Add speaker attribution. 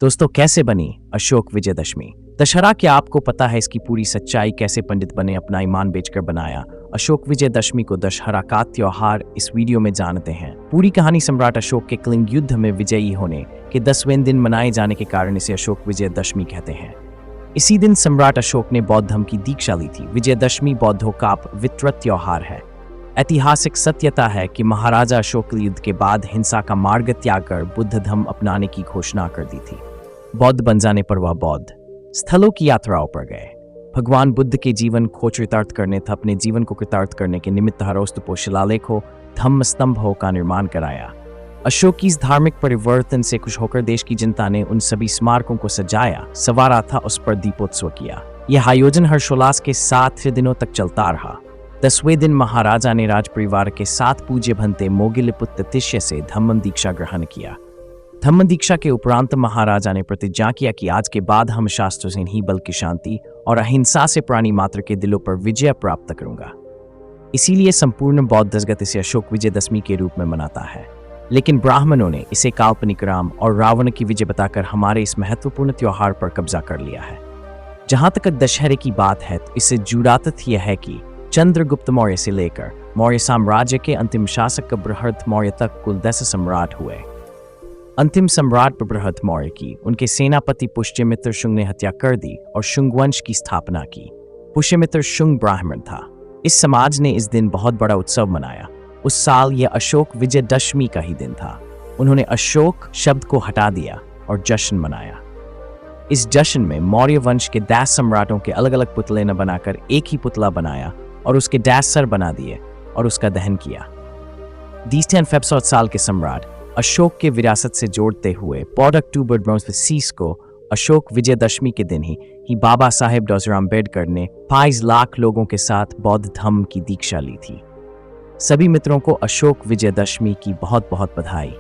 Speaker 1: दोस्तों, कैसे बनी अशोक विजयदशमी? दशहरा क्या आपको पता है इसकी पूरी सच्चाई? कैसे पंडित बने अपना ईमान बेचकर बनाया अशोक विजयदशमी को दशहरा का त्योहार? इस वीडियो में जानते हैं पूरी कहानी। सम्राट अशोक के कलिंग युद्ध में विजयी होने के 10वें दिन मनाए जाने के कारण इसे अशोक विजयदशमी कहते हैं। इसी दिन सम्राट अशोक ने बौद्ध धर्म की दीक्षा ली थी। विजयदशमी बौद्धों का पवित्र त्योहार है। ऐतिहासिक सत्यता है कि महाराजा अशोक युद्ध के बाद हिंसा का मार्ग त्याग कर बुद्ध धर्म अपनाने की घोषणा कर दी थी। बौद्ध बन जाने पर वह बौद्ध स्थलों की यात्राओं पर गए। भगवान बुद्ध के जीवन को कृतार्थ करने तथा अपने जीवन को कृतार्थ करने के निमित्त हरोस्तुपो शिलालेखों धम्म स्तंभों का निर्माण कराया। अशोक की इस धार्मिक परिवर्तन से खुश होकर देश की जनता ने उन सभी स्मारकों को सजाया, संवारा था, उस पर दीपोत्सव किया। यह आयोजन हर्षोल्लास के साथ 6 दिनों तक चलता रहा। 10वें दिन महाराजा ने राज परिवार के साथ पूज्य भंते मोगिलपुत्र तिष्य से धम्म दीक्षा ग्रहण किया। धम्म दीक्षा के उपरांत महाराजा ने प्रतिज्ञा किया कि आज के बाद हम शास्त्रों से नहीं बल्कि शांति और अहिंसा से प्राणी मात्र के दिलों पर विजय प्राप्त करूंगा। इसीलिए संपूर्ण बौद्ध जगत इसे अशोक विजयदशमी के रूप में मनाता है। लेकिन ब्राह्मणों ने इसे काल्पनिक राम और रावण की विजय बताकर हमारे इस महत्वपूर्ण त्योहार पर कब्जा कर लिया है। जहां तक दशहरे की बात है तो इससे जुड़ा तथ्य यह है कि चंद्रगुप्त मौर्य से लेकर मौर्य साम्राज्य के अंतिम शासक बृहद मौर्य तक कुल 10 सम्राट हुए। अंतिम सम्राट बृहद मौर्य की उनके सेनापति पुष्यमित्र शुंग ने हत्या कर दी और शुंग वंश की स्थापना की। पुष्यमित्र शुंग ब्राह्मण था। इस समाज ने इस दिन बहुत बड़ा उत्सव मनाया। उस साल यह अशोक विजयदशमी का ही दिन था। उन्होंने अशोक शब्द को हटा दिया और जश्न मनाया। इस जश्न में मौर्य वंश के 10 सम्राटों के अलग अलग पुतले न बनाकर एक ही पुतला बनाया और उसके 10 सर बना दिए और उसका दहन किया। 10 साल के सम्राट अशोक के विरासत से जोड़ते हुए 4 अक्टूबर 1920 को अशोक विजयदशमी के दिन ही बाबा साहेब डॉ. अम्बेडकर ने 22 लाख लोगों के साथ बौद्ध धर्म की दीक्षा ली थी। सभी मित्रों को अशोक विजयदशमी की बहुत बहुत बधाई।